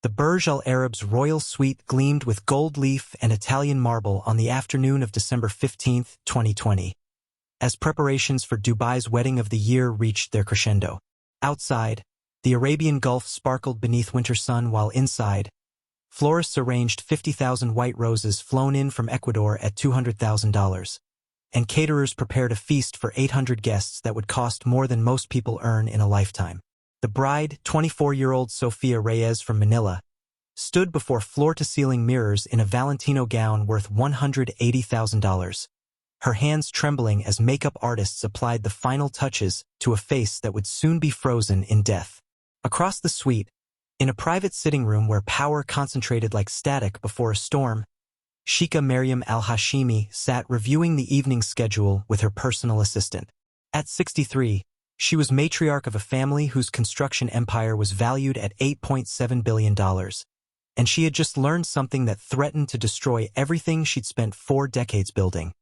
The Burj Al Arab's royal suite gleamed with gold leaf and Italian marble on the afternoon of December 15, 2020, as preparations for Dubai's wedding of the year reached their crescendo. Outside, the Arabian Gulf sparkled beneath winter sun, while inside, florists arranged 50,000 white roses flown in from Ecuador at $200,000, and caterers prepared a feast for 800 guests that would cost more than most people earn in a lifetime. The bride, 24-year-old Sofia Reyes from Manila, stood before floor-to-ceiling mirrors in a Valentino gown worth $180,000, her hands trembling as makeup artists applied the final touches to a face that would soon be frozen in death. Across the suite, in a private sitting room where power concentrated like static before a storm, Sheikh Maryam Al-Hashimi sat reviewing the evening schedule with her personal assistant. At 63, she was matriarch of a family whose construction empire was valued at $8.7 billion, and she had just learned something that threatened to destroy everything she'd spent 4 decades building.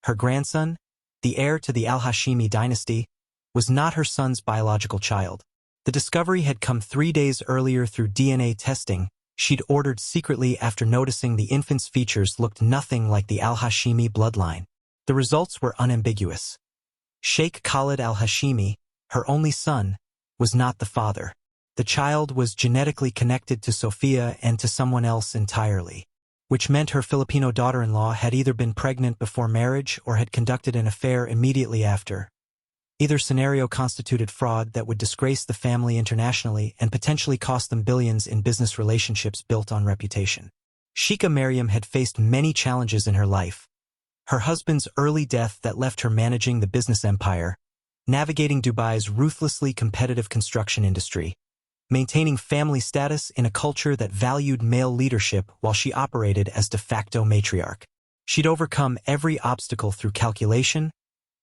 Her grandson, the heir to the Al-Hashimi dynasty, was not her son's biological child. The discovery had come 3 days earlier through DNA testing she'd ordered secretly after noticing the infant's features looked nothing like the Al-Hashimi bloodline. The results were unambiguous. Sheikh Khalid Al-Hashimi, her only son, was not the father. The child was genetically connected to Sophia and to someone else entirely, which meant her Filipino daughter-in-law had either been pregnant before marriage or had conducted an affair immediately after. Either scenario constituted fraud that would disgrace the family internationally and potentially cost them billions in business relationships built on reputation. Sheikh Maryam had faced many challenges in her life. Her husband's early death that left her managing the business empire, navigating Dubai's ruthlessly competitive construction industry, maintaining family status in a culture that valued male leadership while she operated as de facto matriarch. She'd overcome every obstacle through calculation,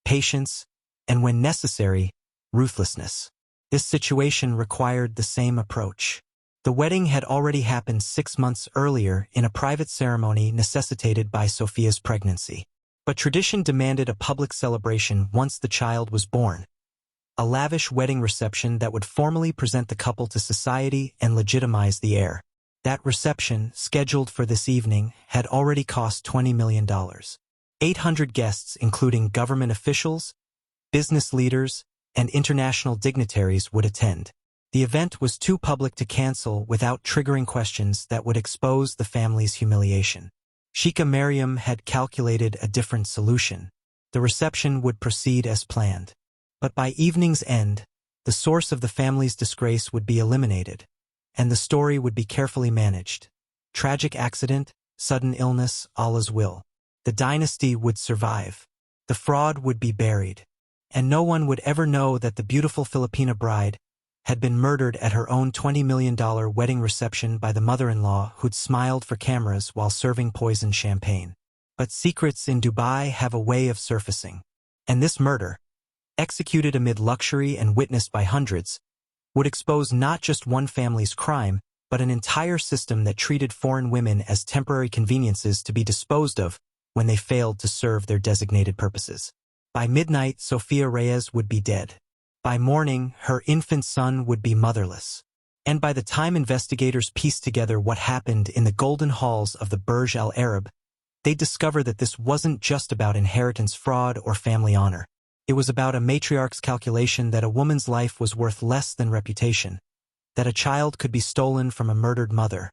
patience, and when necessary, ruthlessness. This situation required the same approach. The wedding had already happened 6 months earlier in a private ceremony necessitated by Sophia's pregnancy. But tradition demanded a public celebration once the child was born. A lavish wedding reception that would formally present the couple to society and legitimize the heir. That reception, scheduled for this evening, had already cost $20 million. 800 guests, including government officials, business leaders, and international dignitaries, would attend. The event was too public to cancel without triggering questions that would expose the family's humiliation. Sheikh Maryam had calculated a different solution. The reception would proceed as planned. But by evening's end, the source of the family's disgrace would be eliminated, and the story would be carefully managed. Tragic accident, sudden illness, Allah's will. The dynasty would survive. The fraud would be buried. And no one would ever know that the beautiful Filipina bride had been murdered at her own $20 million wedding reception by the mother-in-law who'd smiled for cameras while serving poisoned champagne. But secrets in Dubai have a way of surfacing. And this murder, executed amid luxury and witnessed by hundreds, would expose not just one family's crime, but an entire system that treated foreign women as temporary conveniences to be disposed of when they failed to serve their designated purposes. By midnight, Sofia Reyes would be dead. By morning, her infant son would be motherless. And by the time investigators pieced together what happened in the golden halls of the Burj Al Arab, they'd discover that this wasn't just about inheritance fraud or family honor. It was about a matriarch's calculation that a woman's life was worth less than reputation, that a child could be stolen from a murdered mother,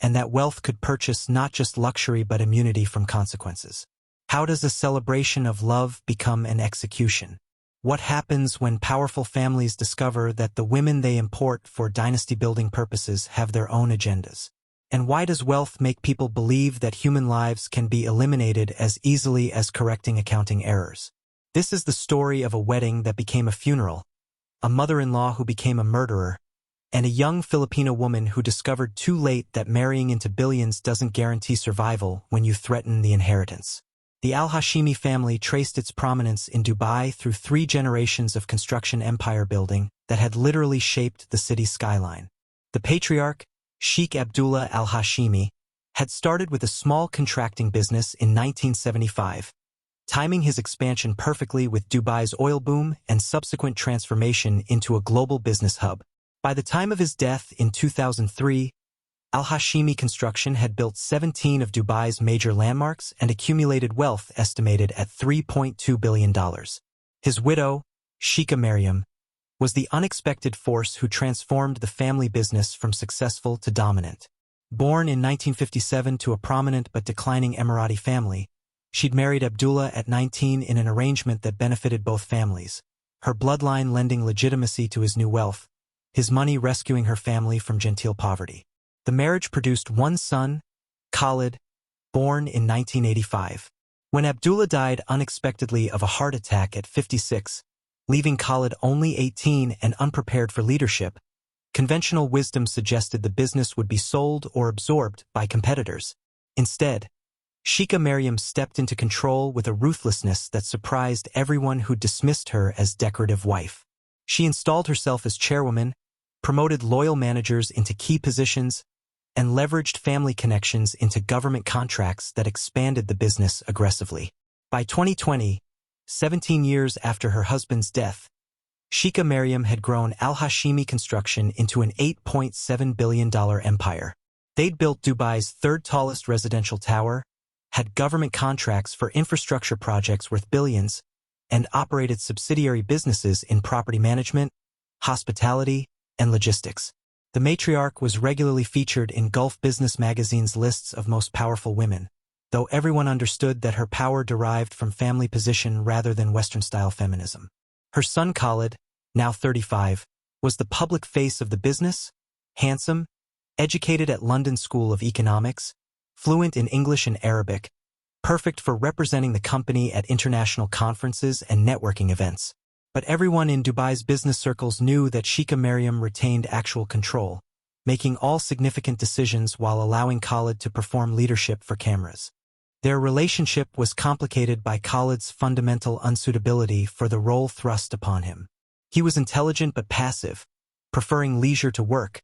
and that wealth could purchase not just luxury but immunity from consequences. How does a celebration of love become an execution? What happens when powerful families discover that the women they import for dynasty-building purposes have their own agendas? And why does wealth make people believe that human lives can be eliminated as easily as correcting accounting errors? This is the story of a wedding that became a funeral, a mother-in-law who became a murderer, and a young Filipino woman who discovered too late that marrying into billions doesn't guarantee survival when you threaten the inheritance. The Al-Hashimi family traced its prominence in Dubai through 3 generations of construction empire building that had literally shaped the city's skyline. The patriarch, Sheikh Abdullah Al-Hashimi, had started with a small contracting business in 1975, timing his expansion perfectly with Dubai's oil boom and subsequent transformation into a global business hub. By the time of his death in 2003, Al-Hashimi Construction had built 17 of Dubai's major landmarks and accumulated wealth estimated at $3.2 billion. His widow, Sheikh Maryam, was the unexpected force who transformed the family business from successful to dominant. Born in 1957 to a prominent but declining Emirati family, she'd married Abdullah at 19 in an arrangement that benefited both families, her bloodline lending legitimacy to his new wealth, his money rescuing her family from genteel poverty. The marriage produced one son, Khalid, born in 1985. When Abdullah died unexpectedly of a heart attack at 56, leaving Khalid only 18 and unprepared for leadership, conventional wisdom suggested the business would be sold or absorbed by competitors. Instead, Sheikh Maryam stepped into control with a ruthlessness that surprised everyone who dismissed her as decorative wife. She installed herself as chairwoman, promoted loyal managers into key positions, and leveraged family connections into government contracts that expanded the business aggressively. By 2020, 17 years after her husband's death, Sheikh Maryam had grown Al-Hashimi Construction into an $8.7 billion empire. They'd built Dubai's third-tallest residential tower, had government contracts for infrastructure projects worth billions, and operated subsidiary businesses in property management, hospitality, and logistics. The matriarch was regularly featured in Gulf Business Magazine's lists of most powerful women, though everyone understood that her power derived from family position rather than Western-style feminism. Her son Khalid, now 35, was the public face of the business, handsome, educated at London School of Economics, fluent in English and Arabic, perfect for representing the company at international conferences and networking events. But everyone in Dubai's business circles knew that Sheikh Maryam retained actual control, making all significant decisions while allowing Khalid to perform leadership for cameras. Their relationship was complicated by Khalid's fundamental unsuitability for the role thrust upon him. He was intelligent but passive, preferring leisure to work,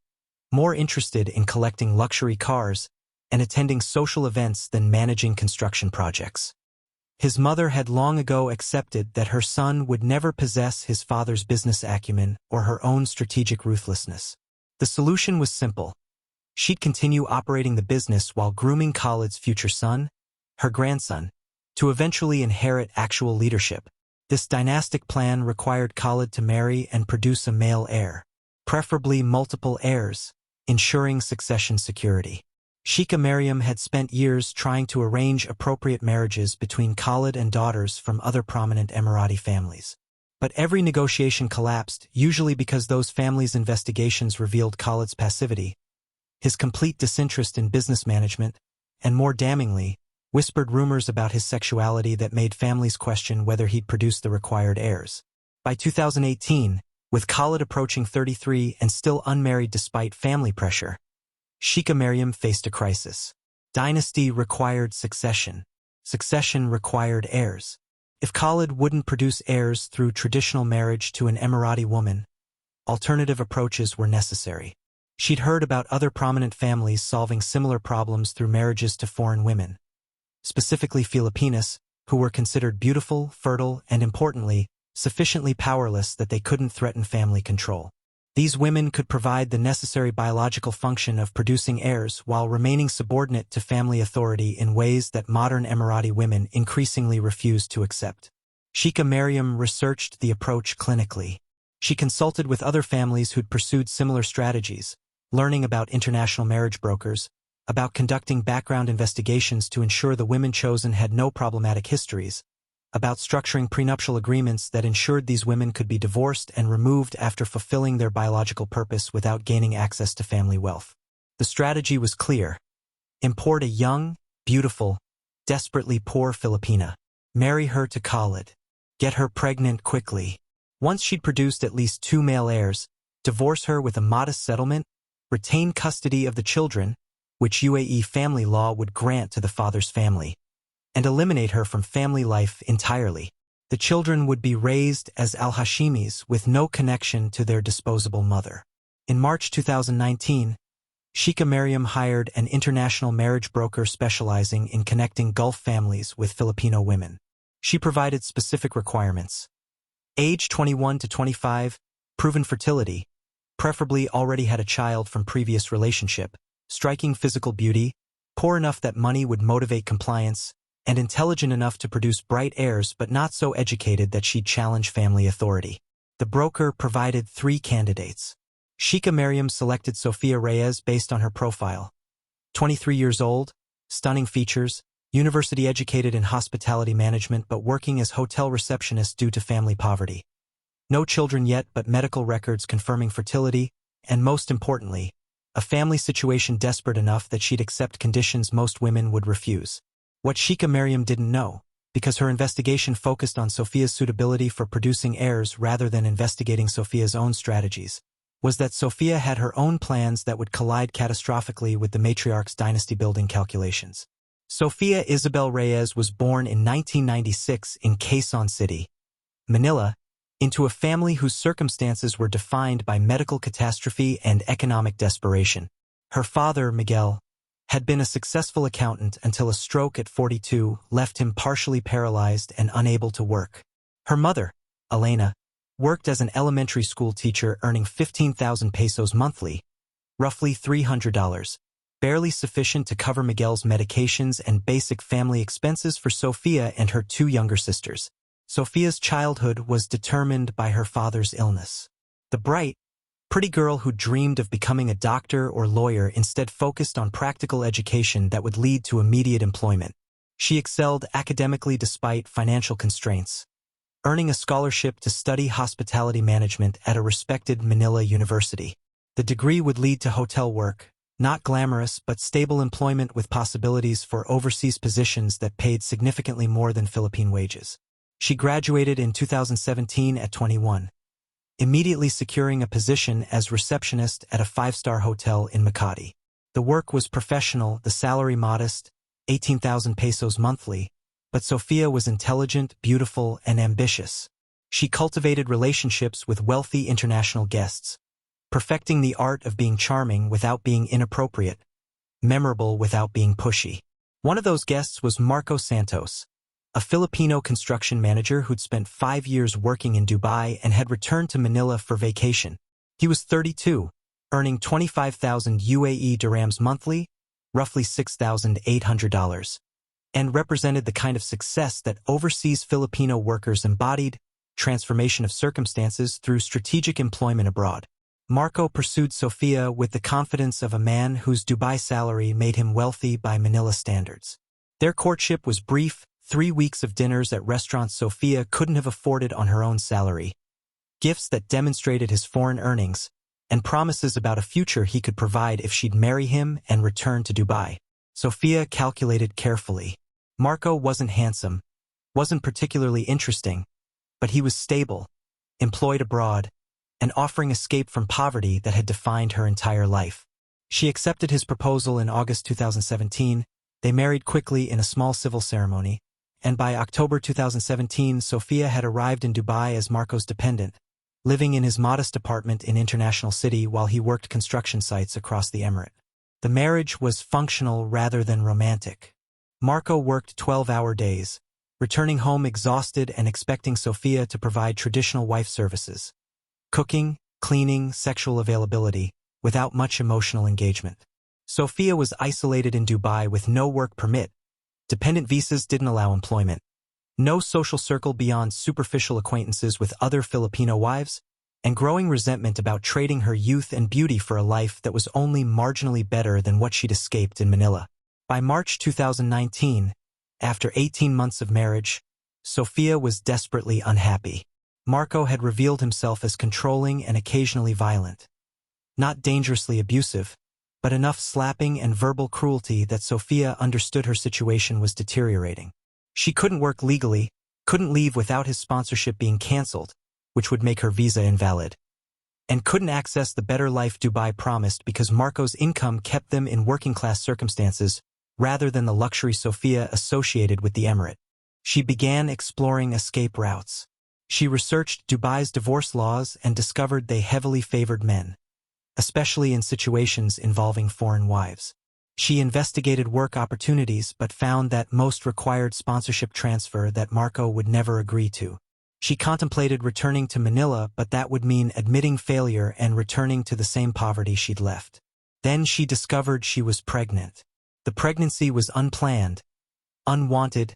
more interested in collecting luxury cars and attending social events than managing construction projects. His mother had long ago accepted that her son would never possess his father's business acumen or her own strategic ruthlessness. The solution was simple. She'd continue operating the business while grooming Khalid's future son, her grandson, to eventually inherit actual leadership. This dynastic plan required Khalid to marry and produce a male heir, preferably multiple heirs, ensuring succession security. Sheikh Maryam had spent years trying to arrange appropriate marriages between Khalid and daughters from other prominent Emirati families. But every negotiation collapsed, usually because those families' investigations revealed Khalid's passivity, his complete disinterest in business management, and more damningly, whispered rumors about his sexuality that made families question whether he'd produce the required heirs. By 2018, with Khalid approaching 33 and still unmarried despite family pressure, Sheikh Maryam faced a crisis. Dynasty required succession. Succession required heirs. If Khalid wouldn't produce heirs through traditional marriage to an Emirati woman, alternative approaches were necessary. She'd heard about other prominent families solving similar problems through marriages to foreign women, specifically Filipinas, who were considered beautiful, fertile, and importantly, sufficiently powerless that they couldn't threaten family control. These women could provide the necessary biological function of producing heirs while remaining subordinate to family authority in ways that modern Emirati women increasingly refused to accept. Sheikh Maryam researched the approach clinically. She consulted with other families who'd pursued similar strategies, learning about international marriage brokers, about conducting background investigations to ensure the women chosen had no problematic histories, about structuring prenuptial agreements that ensured these women could be divorced and removed after fulfilling their biological purpose without gaining access to family wealth. The strategy was clear. Import a young, beautiful, desperately poor Filipina. Marry her to Khalid. Get her pregnant quickly. Once she'd produced at least 2 male heirs, divorce her with a modest settlement, retain custody of the children, which UAE family law would grant to the father's family, and eliminate her from family life entirely. The children would be raised as Al-Hashimis with no connection to their disposable mother. In March 2019, Sheikh Maryam hired an international marriage broker specializing in connecting Gulf families with Filipino women. She provided specific requirements. Age 21 to 25, proven fertility, preferably already had a child from previous relationship, striking physical beauty, poor enough that money would motivate compliance, and intelligent enough to produce bright heirs but not so educated that she'd challenge family authority. The broker provided 3 candidates. Sheikh Mariam selected Sofia Reyes based on her profile. 23 years old, stunning features, university-educated in hospitality management but working as hotel receptionist due to family poverty. No children yet but medical records confirming fertility, and most importantly, a family situation desperate enough that she'd accept conditions most women would refuse. What Sheikh Mariam didn't know, because her investigation focused on Sofia's suitability for producing heirs rather than investigating Sofia's own strategies, was that Sophia had her own plans that would collide catastrophically with the matriarch's dynasty-building calculations. Sofia Isabel Reyes was born in 1996 in Quezon City, Manila, into a family whose circumstances were defined by medical catastrophe and economic desperation. Her father, Miguel, had been a successful accountant until a stroke at 42 left him partially paralyzed and unable to work. Her mother, Elena, worked as an elementary school teacher earning 15,000 pesos monthly, roughly $300, barely sufficient to cover Miguel's medications and basic family expenses for Sophia and her 2 younger sisters. Sophia's childhood was determined by her father's illness. The bright, pretty girl who dreamed of becoming a doctor or lawyer instead focused on practical education that would lead to immediate employment. She excelled academically despite financial constraints, earning a scholarship to study hospitality management at a respected Manila university. The degree would lead to hotel work, not glamorous but stable employment with possibilities for overseas positions that paid significantly more than Philippine wages. She graduated in 2017 at 21, immediately securing a position as receptionist at a 5-star hotel in Makati. The work was professional, the salary modest, 18,000 pesos monthly, but Sophia was intelligent, beautiful, and ambitious. She cultivated relationships with wealthy international guests, perfecting the art of being charming without being inappropriate, memorable without being pushy. One of those guests was Marco Santos, a Filipino construction manager who'd spent 5 years working in Dubai and had returned to Manila for vacation. He was 32, earning 25,000 UAE dirhams monthly, roughly $6,800, and represented the kind of success that overseas Filipino workers embodied, transformation of circumstances through strategic employment abroad. Marco pursued Sophia with the confidence of a man whose Dubai salary made him wealthy by Manila standards. Their courtship was brief, 3 weeks of dinners at restaurants Sophia couldn't have afforded on her own salary, gifts that demonstrated his foreign earnings, and promises about a future he could provide if she'd marry him and return to Dubai. Sophia calculated carefully. Marco wasn't handsome, wasn't particularly interesting, but he was stable, employed abroad, and offering escape from poverty that had defined her entire life. She accepted his proposal in August 2017, they married quickly in a small civil ceremony, and by October 2017 Sophia had arrived in Dubai as Marco's dependent, living in his modest apartment in International City while he worked construction sites across the emirate. The marriage was functional rather than romantic. Marco worked 12-hour days, returning home exhausted and expecting Sophia to provide traditional wife services, cooking, cleaning, sexual availability, without much emotional engagement. Sophia was isolated in Dubai with no work permit. Dependent visas didn't allow employment. No social circle beyond superficial acquaintances with other Filipino wives, and growing resentment about trading her youth and beauty for a life that was only marginally better than what she'd escaped in Manila. By March 2019, after 18 months of marriage, Sophia was desperately unhappy. Marco had revealed himself as controlling and occasionally violent. Not dangerously abusive, but enough slapping and verbal cruelty that Sophia understood her situation was deteriorating. She couldn't work legally, couldn't leave without his sponsorship being cancelled, which would make her visa invalid, and couldn't access the better life Dubai promised because Marco's income kept them in working-class circumstances rather than the luxury Sophia associated with the emirate. She began exploring escape routes. She researched Dubai's divorce laws and discovered they heavily favored men, especially in situations involving foreign wives. She investigated work opportunities but found that most required sponsorship transfer that Marco would never agree to. She contemplated returning to Manila, but that would mean admitting failure and returning to the same poverty she'd left. Then she discovered she was pregnant. The pregnancy was unplanned, unwanted,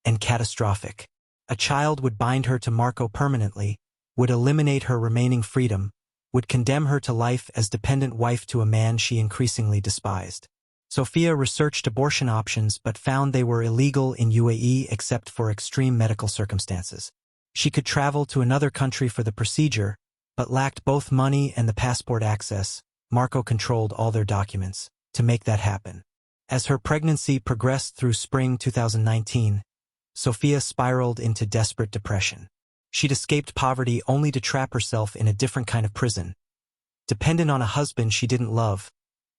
and catastrophic. A child would bind her to Marco permanently, would eliminate her remaining freedom, would condemn her to life as dependent wife to a man she increasingly despised. Sophia researched abortion options but found they were illegal in UAE except for extreme medical circumstances. She could travel to another country for the procedure, but lacked both money and the passport access. Marco controlled all their documents to make that happen. As her pregnancy progressed through spring 2019, Sophia spiraled into desperate depression. She'd escaped poverty only to trap herself in a different kind of prison, dependent on a husband she didn't love,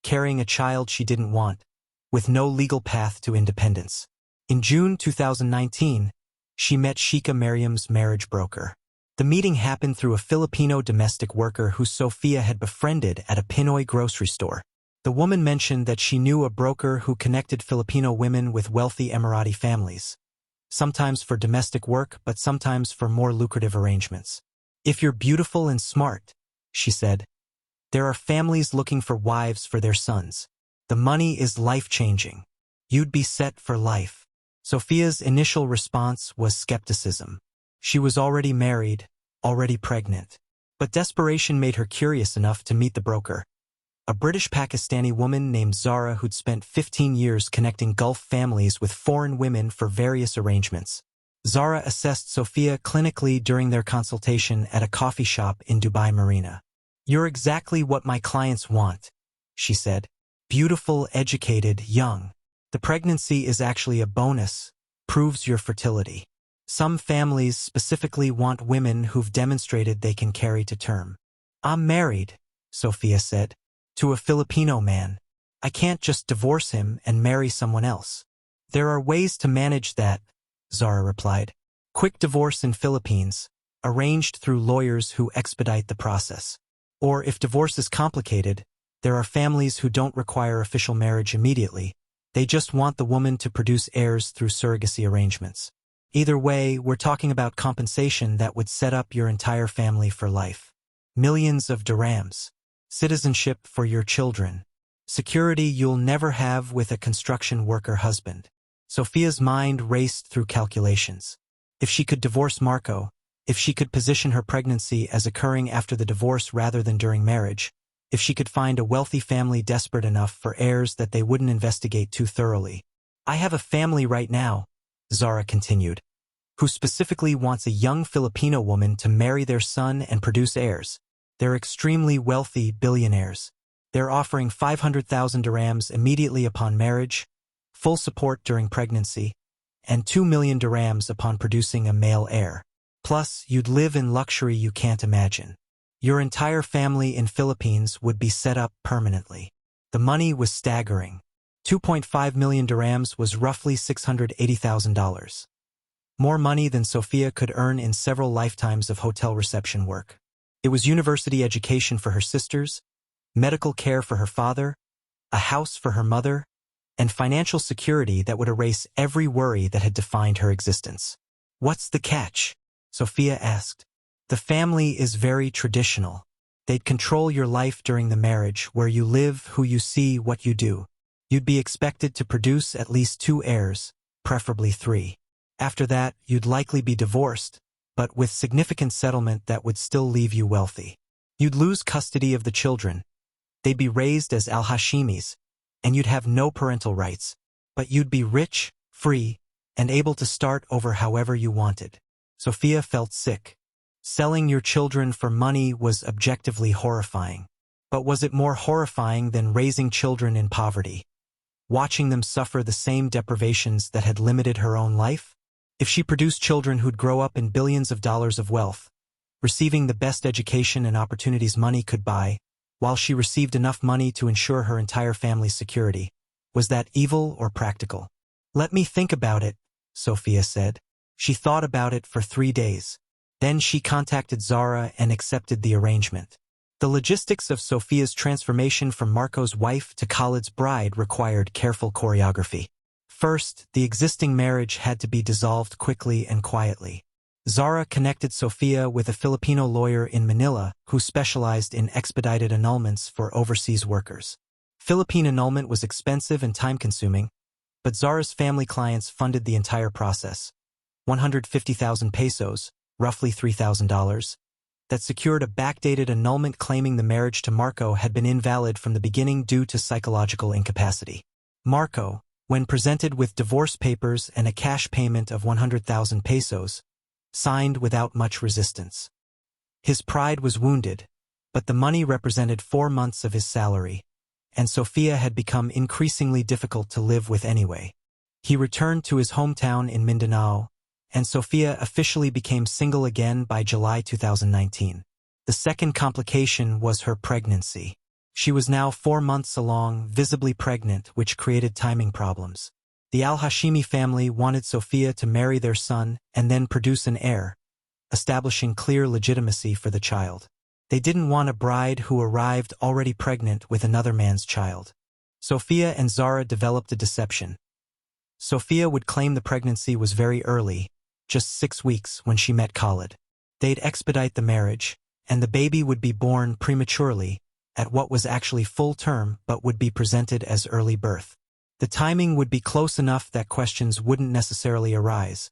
carrying a child she didn't want, with no legal path to independence. In June 2019, she met Sheikh, Miriam's marriage broker. The meeting happened through a Filipino domestic worker who Sophia had befriended at a Pinoy grocery store. The woman mentioned that she knew a broker who connected Filipino women with wealthy Emirati families, sometimes for domestic work but sometimes for more lucrative arrangements. "If you're beautiful and smart," she said, "there are families looking for wives for their sons. The money is life-changing. You'd be set for life." Sophia's initial response was skepticism. She was already married, already pregnant. But desperation made her curious enough to meet the broker, a British-Pakistani woman named Zara who'd spent 15 years connecting Gulf families with foreign women for various arrangements. Zara assessed Sophia clinically during their consultation at a coffee shop in Dubai Marina. "You're exactly what my clients want," she said. "Beautiful, educated, young. The pregnancy is actually a bonus, proves your fertility. Some families specifically want women who've demonstrated they can carry to term." "I'm married," Sophia said, "to a Filipino man. I can't just divorce him and marry someone else." "There are ways to manage that," Zara replied. "Quick divorce in Philippines, arranged through lawyers who expedite the process. Or if divorce is complicated, there are families who don't require official marriage immediately. They just want the woman to produce heirs through surrogacy arrangements. Either way, we're talking about compensation that would set up your entire family for life. Millions of dirhams. Citizenship for your children. Security you'll never have with a construction worker husband." Sophia's mind raced through calculations. If she could divorce Marco, if she could position her pregnancy as occurring after the divorce rather than during marriage, if she could find a wealthy family desperate enough for heirs that they wouldn't investigate too thoroughly. "I have a family right now," Zara continued, "who specifically wants a young Filipino woman to marry their son and produce heirs. They're extremely wealthy billionaires. They're offering 500,000 dirhams immediately upon marriage, full support during pregnancy, and 2 million dirhams upon producing a male heir. Plus, you'd live in luxury you can't imagine. Your entire family in Philippines would be set up permanently." The money was staggering. 2.5 million dirhams was roughly $680,000. More money than Sophia could earn in several lifetimes of hotel reception work. It was university education for her sisters, medical care for her father, a house for her mother, and financial security that would erase every worry that had defined her existence. "What's the catch?" Sophia asked. "The family is very traditional. They'd control your life during the marriage, where you live, who you see, what you do. You'd be expected to produce at least 2 heirs, preferably 3. After that, you'd likely be divorced, but with significant settlement that would still leave you wealthy. You'd lose custody of the children. They'd be raised as Al-Hashimis, and you'd have no parental rights, but you'd be rich, free, and able to start over however you wanted." Sophia felt sick. Selling your children for money was objectively horrifying. But was it more horrifying than raising children in poverty, watching them suffer the same deprivations that had limited her own life? If she produced children who'd grow up in billions of dollars of wealth, receiving the best education and opportunities money could buy, while she received enough money to ensure her entire family's security, was that evil or practical? "Let me think about it," Sophia said. She thought about it for 3 days. Then she contacted Zara and accepted the arrangement. The logistics of Sophia's transformation from Marco's wife to Khalid's bride required careful choreography. First, the existing marriage had to be dissolved quickly and quietly. Zara connected Sophia with a Filipino lawyer in Manila who specialized in expedited annulments for overseas workers. Philippine annulment was expensive and time-consuming, but Zara's family clients funded the entire process. 150,000 pesos, roughly $3,000, that secured a backdated annulment claiming the marriage to Marco had been invalid from the beginning due to psychological incapacity. Marco, when presented with divorce papers and a cash payment of 100,000 pesos, signed without much resistance. His pride was wounded, but the money represented 4 months of his salary, and Sophia had become increasingly difficult to live with anyway. He returned to his hometown in Mindanao, and Sophia officially became single again by July 2019. The second complication was her pregnancy. She was now 4 months along, visibly pregnant, which created timing problems. The Al-Hashimi family wanted Sophia to marry their son and then produce an heir, establishing clear legitimacy for the child. They didn't want a bride who arrived already pregnant with another man's child. Sophia and Zara developed a deception. Sophia would claim the pregnancy was very early, just 6 weeks when she met Khalid. They'd expedite the marriage, and the baby would be born prematurely, at what was actually full term but would be presented as early birth. The timing would be close enough that questions wouldn't necessarily arise,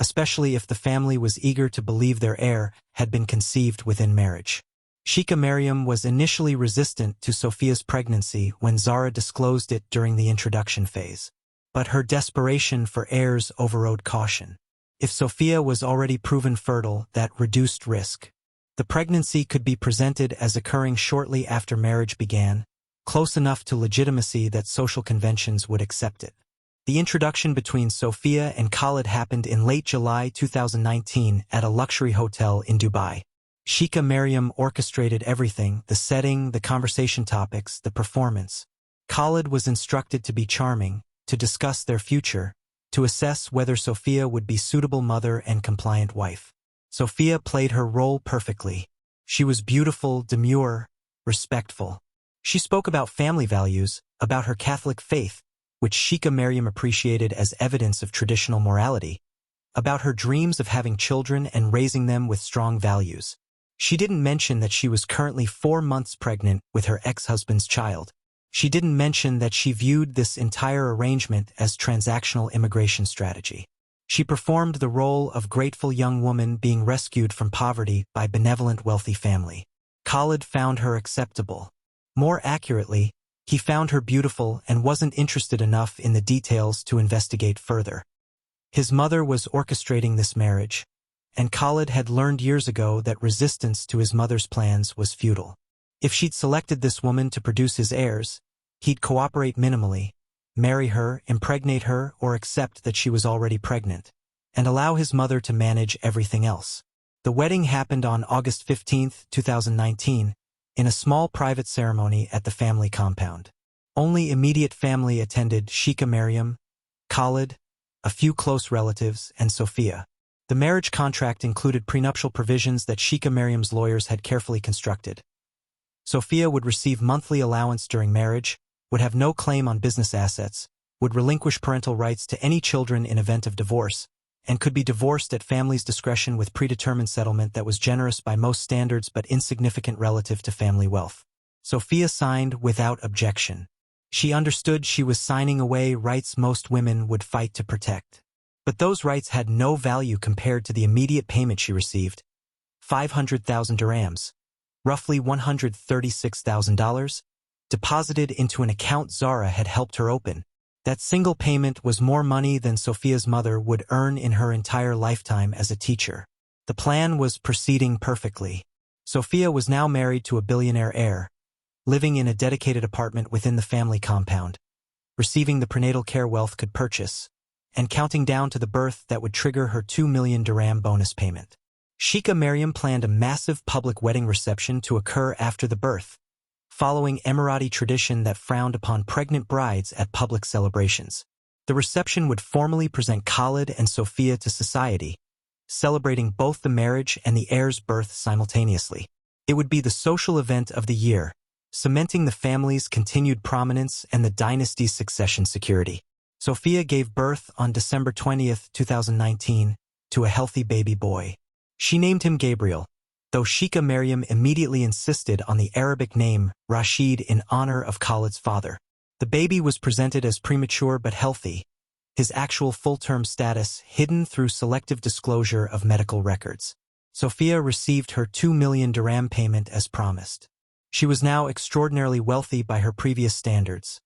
especially if the family was eager to believe their heir had been conceived within marriage. Sheikh Mariam was initially resistant to Sophia's pregnancy when Zara disclosed it during the introduction phase, but her desperation for heirs overrode caution. If Sophia was already proven fertile, that reduced risk. The pregnancy could be presented as occurring shortly after marriage began, close enough to legitimacy that social conventions would accept it. The introduction between Sophia and Khalid happened in late July 2019 at a luxury hotel in Dubai. Sheikh Mariam orchestrated everything: the setting, the conversation topics, the performance. Khalid was instructed to be charming, to discuss their future, to assess whether Sophia would be suitable mother and compliant wife. Sophia played her role perfectly. She was beautiful, demure, respectful. She spoke about family values, about her Catholic faith, which Sheikh Mariam appreciated as evidence of traditional morality, about her dreams of having children and raising them with strong values. She didn't mention that she was currently 4 months pregnant with her ex-husband's child. She didn't mention that she viewed this entire arrangement as transactional immigration strategy. She performed the role of grateful young woman being rescued from poverty by benevolent wealthy family. Khalid found her acceptable. More accurately, he found her beautiful and wasn't interested enough in the details to investigate further. His mother was orchestrating this marriage, and Khalid had learned years ago that resistance to his mother's plans was futile. If she'd selected this woman to produce his heirs, he'd cooperate minimally, marry her, impregnate her, or accept that she was already pregnant, and allow his mother to manage everything else. The wedding happened on August 15, 2019, in a small private ceremony at the family compound. Only immediate family attended: Sheikh Mariam, Khalid, a few close relatives, and Sophia. The marriage contract included prenuptial provisions that Sheikh Mariam's lawyers had carefully constructed. Sophia would receive monthly allowance during marriage, would have no claim on business assets, would relinquish parental rights to any children in event of divorce, and could be divorced at family's discretion with predetermined settlement that was generous by most standards but insignificant relative to family wealth. Sophia signed without objection. She understood she was signing away rights most women would fight to protect. But those rights had no value compared to the immediate payment she received: 500,000 dirhams, roughly $136,000, deposited into an account Zara had helped her open. That single payment was more money than Sophia's mother would earn in her entire lifetime as a teacher. The plan was proceeding perfectly. Sophia was now married to a billionaire heir, living in a dedicated apartment within the family compound, receiving the prenatal care wealth could purchase, and counting down to the birth that would trigger her 2 million dirham bonus payment. Sheikh Mariam planned a massive public wedding reception to occur after the birth, following Emirati tradition that frowned upon pregnant brides at public celebrations. The reception would formally present Khalid and Sophia to society, celebrating both the marriage and the heir's birth simultaneously. It would be the social event of the year, cementing the family's continued prominence and the dynasty's succession security. Sophia gave birth on December 20, 2019, to a healthy baby boy. She named him Gabriel, though Sheikh Maryam immediately insisted on the Arabic name Rashid in honor of Khalid's father. The baby was presented as premature but healthy, his actual full-term status hidden through selective disclosure of medical records. Sophia received her 2 million dirham payment as promised. She was now extraordinarily wealthy by her previous standards,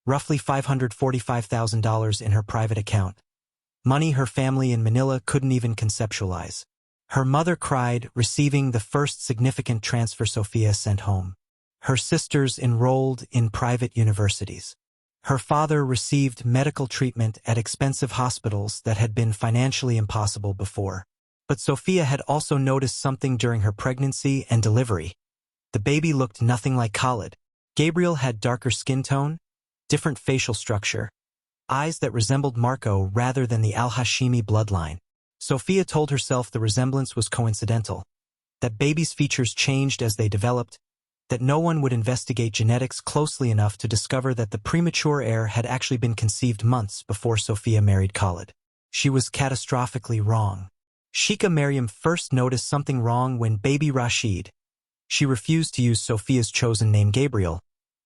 roughly $545,000 in her private account, money her family in Manila couldn't even conceptualize. Her mother cried, receiving the first significant transfer Sophia sent home. Her sisters enrolled in private universities. Her father received medical treatment at expensive hospitals that had been financially impossible before. But Sophia had also noticed something during her pregnancy and delivery. The baby looked nothing like Khalid. Gabriel had darker skin tone, different facial structure, eyes that resembled Marco rather than the Al-Hashimi bloodline. Sophia told herself the resemblance was coincidental, that baby's features changed as they developed, that no one would investigate genetics closely enough to discover that the premature heir had actually been conceived months before Sophia married Khalid. She was catastrophically wrong. Sheikh Maryam first noticed something wrong when baby Rashid, she refused to use Sophia's chosen name Gabriel,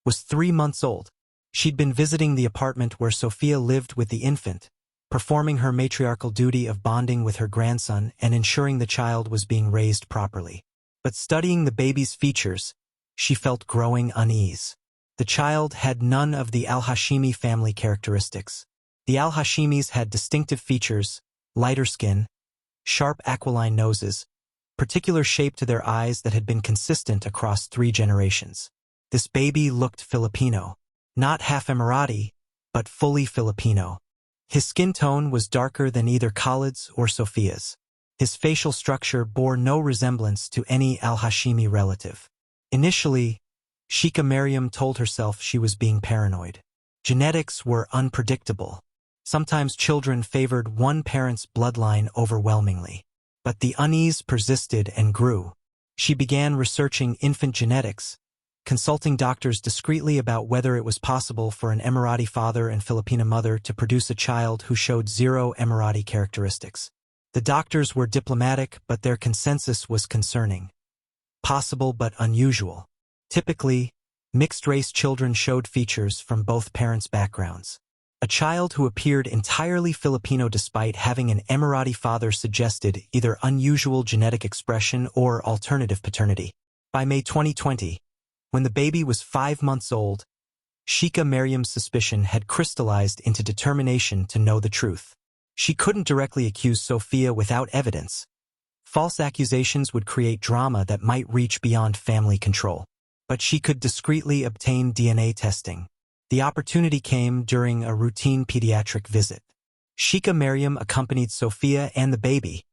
was 3 months old. She'd been visiting the apartment where Sophia lived with the infant, performing her matriarchal duty of bonding with her grandson and ensuring the child was being raised properly. But studying the baby's features, she felt growing unease. The child had none of the Al-Hashimi family characteristics. The Al-Hashimis had distinctive features, lighter skin, sharp aquiline noses, particular shape to their eyes that had been consistent across 3 generations. This baby looked Filipino, not half Emirati, but fully Filipino. His skin tone was darker than either Khalid's or Sophia's. His facial structure bore no resemblance to any Al-Hashimi relative. Initially, Sheikh Maryam told herself she was being paranoid. Genetics were unpredictable. Sometimes children favored one parent's bloodline overwhelmingly. But the unease persisted and grew. She began researching infant genetics, consulting doctors discreetly about whether it was possible for an Emirati father and Filipina mother to produce a child who showed 0 Emirati characteristics. The doctors were diplomatic, but their consensus was concerning. Possible but unusual. Typically, mixed-race children showed features from both parents' backgrounds. A child who appeared entirely Filipino despite having an Emirati father suggested either unusual genetic expression or alternative paternity. By May 2020, when the baby was 5 months old, Sheikh Maryam's suspicion had crystallized into determination to know the truth. She couldn't directly accuse Sophia without evidence. False accusations would create drama that might reach beyond family control. But she could discreetly obtain DNA testing. The opportunity came during a routine pediatric visit. Sheikh Maryam accompanied Sophia and the baby,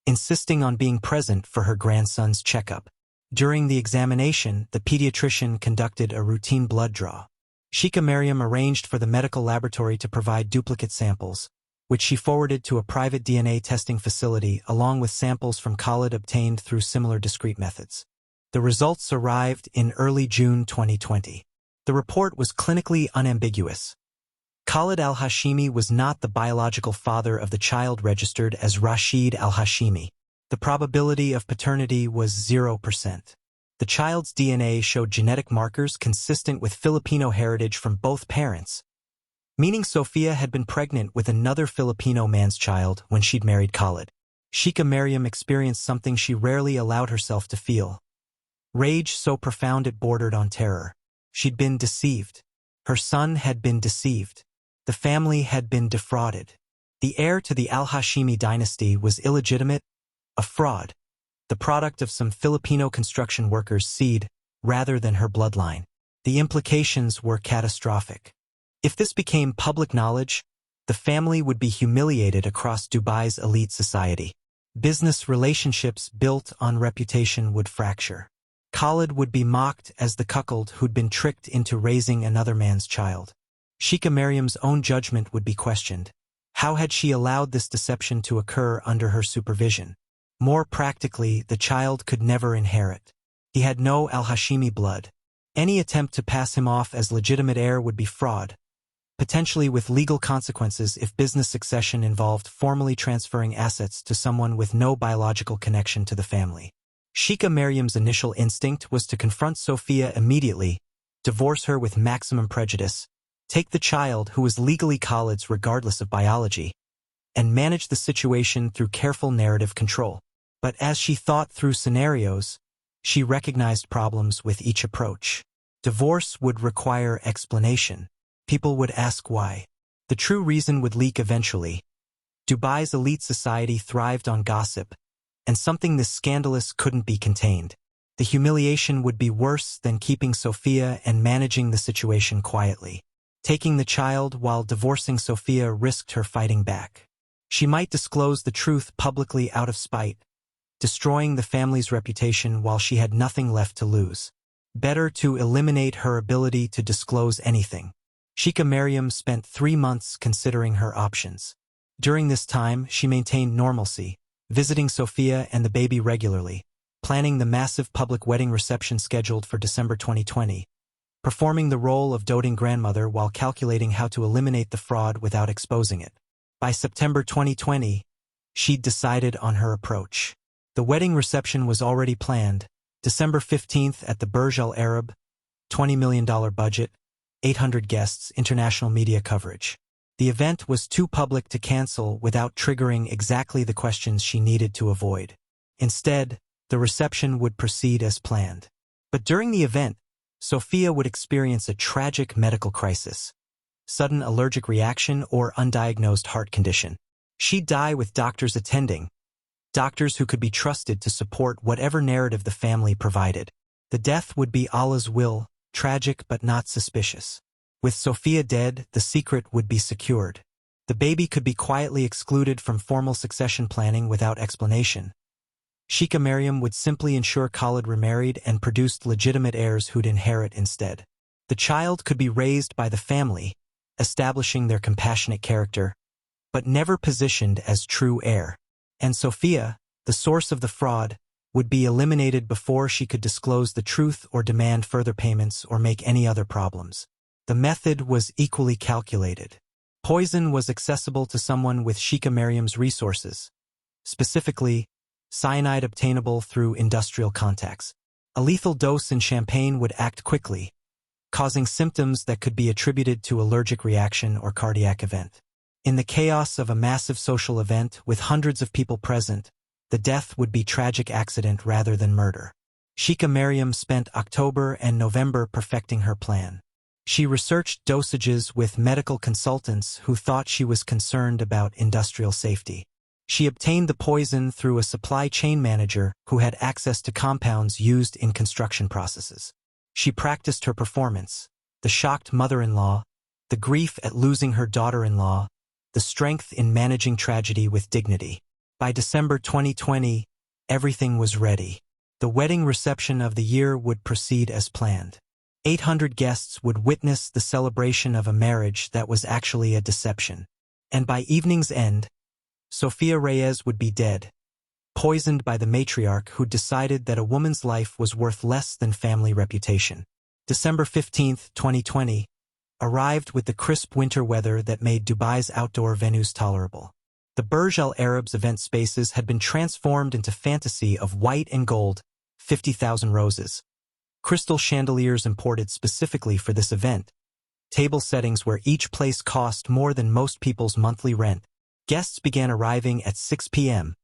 insisting on being present for her grandson's checkup. During the examination, the pediatrician conducted a routine blood draw. Sheikh Maryam arranged for the medical laboratory to provide duplicate samples, which she forwarded to a private DNA testing facility along with samples from Khalid obtained through similar discrete methods. The results arrived in early June 2020. The report was clinically unambiguous. Khalid al-Hashimi was not the biological father of the child registered as Rashid al-Hashimi. The probability of paternity was 0%. The child's DNA showed genetic markers consistent with Filipino heritage from both parents, meaning Sophia had been pregnant with another Filipino man's child when she'd married Khalid. Sheikh Maryam experienced something she rarely allowed herself to feel. Rage so profound it bordered on terror. She'd been deceived. Her son had been deceived. The family had been defrauded. The heir to the Al-Hashimi dynasty was illegitimate, a fraud, the product of some Filipino construction workers' seed rather than her bloodline. The implications were catastrophic. If this became public knowledge, the family would be humiliated across Dubai's elite society. Business relationships built on reputation would fracture. Khalid would be mocked as the cuckold who'd been tricked into raising another man's child. Sheikh Maryam's own judgment would be questioned. How had she allowed this deception to occur under her supervision? More practically, the child could never inherit. He had no Al-Hashimi blood. Any attempt to pass him off as legitimate heir would be fraud, potentially with legal consequences if business succession involved formally transferring assets to someone with no biological connection to the family. Sheikh Mariam's initial instinct was to confront Sophia immediately, divorce her with maximum prejudice, take the child who was legally Khalid's regardless of biology, and manage the situation through careful narrative control. But as she thought through scenarios, she recognized problems with each approach. Divorce would require explanation. People would ask why. The true reason would leak eventually. Dubai's elite society thrived on gossip, and something this scandalous couldn't be contained. The humiliation would be worse than keeping Sophia and managing the situation quietly. Taking the child while divorcing Sophia risked her fighting back. She might disclose the truth publicly out of spite, destroying the family's reputation while she had nothing left to lose. Better to eliminate her ability to disclose anything. Sheikh Mariam spent 3 months considering her options. During this time, she maintained normalcy, visiting Sophia and the baby regularly, planning the massive public wedding reception scheduled for December 2020, performing the role of doting grandmother while calculating how to eliminate the fraud without exposing it. By September 2020, she'd decided on her approach. The wedding reception was already planned, December 15th at the Burj Al Arab, $20 million budget, 800 guests, international media coverage. The event was too public to cancel without triggering exactly the questions she needed to avoid. Instead, the reception would proceed as planned. But during the event, Sophia would experience a tragic medical crisis. Sudden allergic reaction or undiagnosed heart condition. She'd die with doctors attending, doctors who could be trusted to support whatever narrative the family provided. The death would be Allah's will, tragic but not suspicious. With Sophia dead, the secret would be secured. The baby could be quietly excluded from formal succession planning without explanation. Sheikh Mariam would simply ensure Khalid remarried and produced legitimate heirs who'd inherit instead. The child could be raised by the family, establishing their compassionate character, but never positioned as true heir. And Sophia, the source of the fraud, would be eliminated before she could disclose the truth or demand further payments or make any other problems. The method was equally calculated. Poison was accessible to someone with Sheikh Mariam's resources, specifically, cyanide obtainable through industrial contacts. A lethal dose in champagne would act quickly, causing symptoms that could be attributed to allergic reaction or cardiac event. In the chaos of a massive social event with hundreds of people present, the death would be tragic accident rather than murder. Sheikh Mariam spent October and November perfecting her plan. She researched dosages with medical consultants who thought she was concerned about industrial safety. She obtained the poison through a supply chain manager who had access to compounds used in construction processes. She practiced her performance, the shocked mother-in-law, the grief at losing her daughter-in-law, the strength in managing tragedy with dignity. By December 2020, everything was ready. The wedding reception of the year would proceed as planned. 800 guests would witness the celebration of a marriage that was actually a deception. And by evening's end, Sofia Reyes would be dead, poisoned by the matriarch who decided that a woman's life was worth less than family reputation. December 15, 2020, arrived with the crisp winter weather that made Dubai's outdoor venues tolerable. The Burj Al Arab's event spaces had been transformed into fantasy of white and gold, 50,000 roses. Crystal chandeliers imported specifically for this event. Table settings where each place cost more than most people's monthly rent. Guests began arriving at 6 p.m.,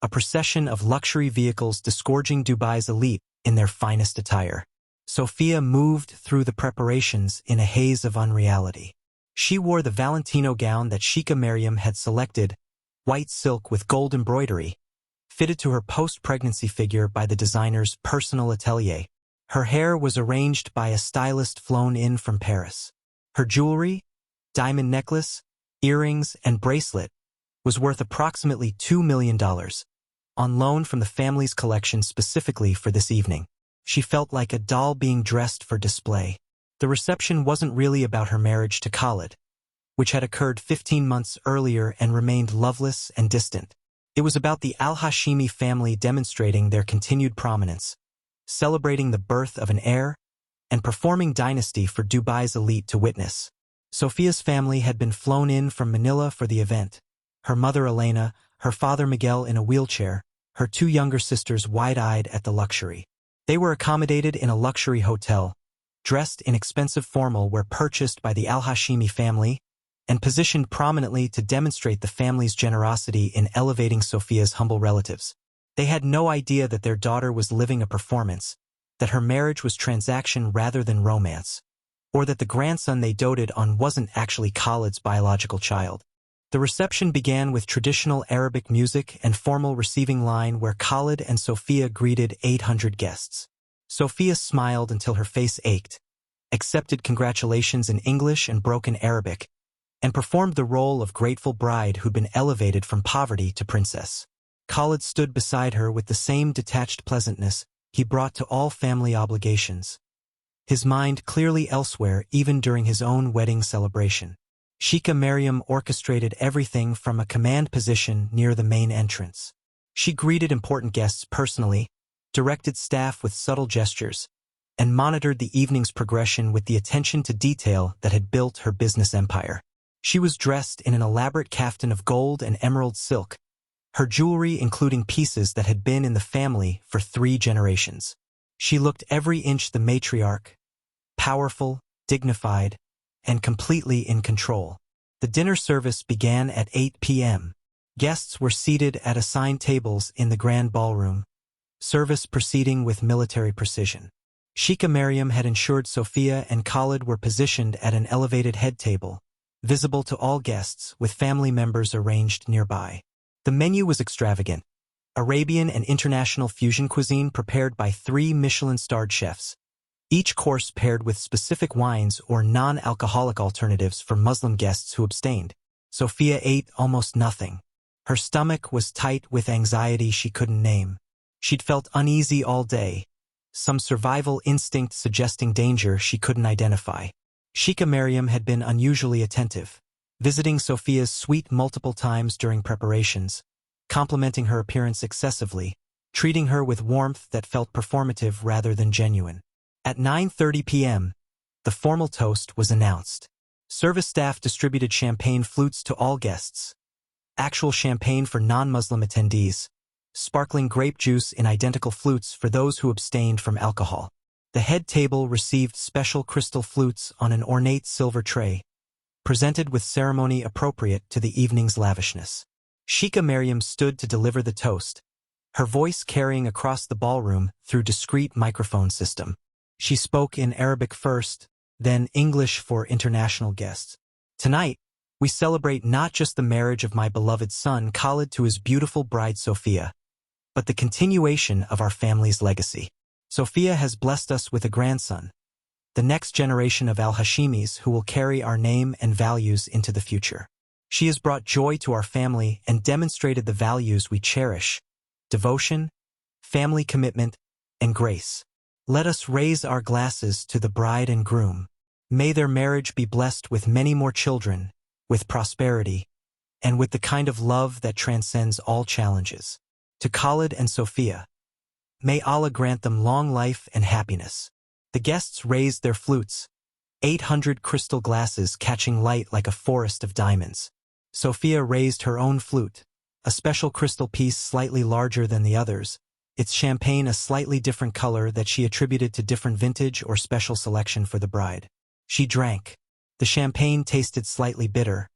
a procession of luxury vehicles disgorging Dubai's elite in their finest attire. Sophia moved through the preparations in a haze of unreality. She wore the Valentino gown that Sheikh Mariam had selected, white silk with gold embroidery, fitted to her post-pregnancy figure by the designer's personal atelier. Her hair was arranged by a stylist flown in from Paris. Her jewelry, diamond necklace, earrings, and bracelet was worth approximately $2 million, on loan from the family's collection specifically for this evening. She felt like a doll being dressed for display. The reception wasn't really about her marriage to Khalid, which had occurred 15 months earlier and remained loveless and distant. It was about the Al-Hashimi family demonstrating their continued prominence, celebrating the birth of an heir, and performing dynasty for Dubai's elite to witness. Sophia's family had been flown in from Manila for the event. Her mother Elena, her father Miguel in a wheelchair, her two younger sisters wide-eyed at the luxury. They were accommodated in a luxury hotel, dressed in expensive formal wear purchased by the Al-Hashimi family, and positioned prominently to demonstrate the family's generosity in elevating Sophia's humble relatives. They had no idea that their daughter was living a performance, that her marriage was transaction rather than romance, or that the grandson they doted on wasn't actually Khalid's biological child. The reception began with traditional Arabic music and formal receiving line where Khalid and Sophia greeted 800 guests. Sophia smiled until her face ached, accepted congratulations in English and broken Arabic, and performed the role of grateful bride who'd been elevated from poverty to princess. Khalid stood beside her with the same detached pleasantness he brought to all family obligations, his mind clearly elsewhere even during his own wedding celebration. Sheikh Maryam orchestrated everything from a command position near the main entrance. She greeted important guests personally, directed staff with subtle gestures, and monitored the evening's progression with the attention to detail that had built her business empire. She was dressed in an elaborate kaftan of gold and emerald silk, her jewelry including pieces that had been in the family for 3 generations. She looked every inch the matriarch, powerful, dignified, and completely in control. The dinner service began at 8 p.m. Guests were seated at assigned tables in the grand ballroom, service proceeding with military precision. Sheikh Maryam had ensured Sophia and Khalid were positioned at an elevated head table, visible to all guests with family members arranged nearby. The menu was extravagant, Arabian and international fusion cuisine prepared by 3 Michelin-starred chefs, each course paired with specific wines or non-alcoholic alternatives for Muslim guests who abstained. Sophia ate almost nothing. Her stomach was tight with anxiety she couldn't name. She'd felt uneasy all day, some survival instinct suggesting danger she couldn't identify. Sheikh Maryam had been unusually attentive, visiting Sophia's suite multiple times during preparations, complimenting her appearance excessively, treating her with warmth that felt performative rather than genuine. At 9:30 p.m., the formal toast was announced. Service staff distributed champagne flutes to all guests, actual champagne for non-Muslim attendees, sparkling grape juice in identical flutes for those who abstained from alcohol. The head table received special crystal flutes on an ornate silver tray, presented with ceremony appropriate to the evening's lavishness. Sheikh Maryam stood to deliver the toast, her voice carrying across the ballroom through discreet microphone system. She spoke in Arabic first, then English for international guests. Tonight, we celebrate not just the marriage of my beloved son Khalid to his beautiful bride Sophia, but the continuation of our family's legacy. Sophia has blessed us with a grandson, the next generation of Al-Hashimis who will carry our name and values into the future. She has brought joy to our family and demonstrated the values we cherish: devotion, family commitment, and grace. Let us raise our glasses to the bride and groom. May their marriage be blessed with many more children, with prosperity, and with the kind of love that transcends all challenges. To Khalid and Sophia, may Allah grant them long life and happiness. The guests raised their flutes, 800 crystal glasses catching light like a forest of diamonds. Sophia raised her own flute, a special crystal piece slightly larger than the others, its champagne a slightly different color that she attributed to different vintage or special selection for the bride. She drank. The champagne tasted slightly bitter,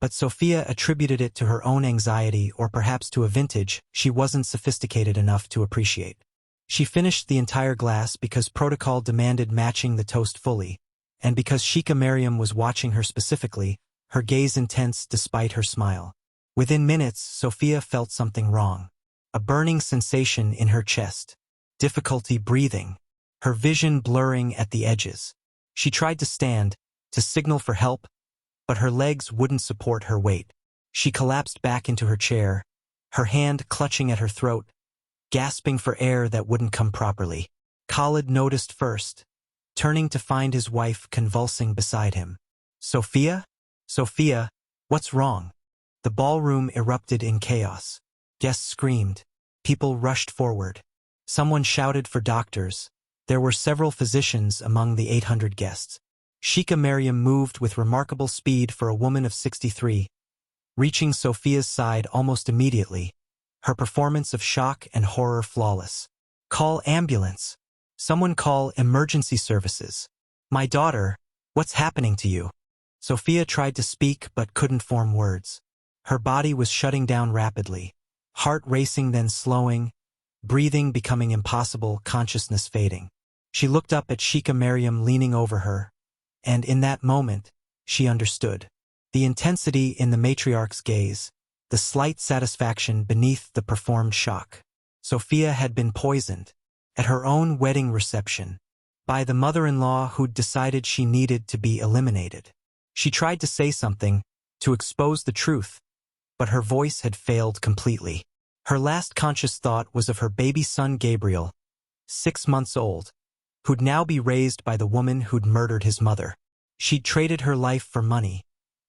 but Sophia attributed it to her own anxiety or perhaps to a vintage she wasn't sophisticated enough to appreciate. She finished the entire glass because protocol demanded matching the toast fully, and because Sheikh Maryam was watching her specifically, her gaze intense despite her smile. Within minutes, Sophia felt something wrong. A burning sensation in her chest, difficulty breathing, her vision blurring at the edges. She tried to stand, to signal for help, but her legs wouldn't support her weight. She collapsed back into her chair, her hand clutching at her throat, gasping for air that wouldn't come properly. Khalid noticed first, turning to find his wife convulsing beside him. Sophia? Sophia, what's wrong? The ballroom erupted in chaos. Guests screamed. People rushed forward. Someone shouted for doctors. There were several physicians among the 800 guests. Sheikh Maryam moved with remarkable speed for a woman of 63, reaching Sophia's side almost immediately, her performance of shock and horror flawless. "Call ambulance. Someone call emergency services. My daughter, what's happening to you?" Sophia tried to speak but couldn't form words. Her body was shutting down rapidly, heart racing then slowing, breathing becoming impossible, consciousness fading. She looked up at Sheikh Maryam leaning over her, and in that moment, she understood. The intensity in the matriarch's gaze, the slight satisfaction beneath the performed shock. Sophia had been poisoned, at her own wedding reception, by the mother-in-law who'd decided she needed to be eliminated. She tried to say something, to expose the truth, but her voice had failed completely. Her last conscious thought was of her baby son Gabriel, 6 months old, who'd now be raised by the woman who'd murdered his mother. She'd traded her life for money,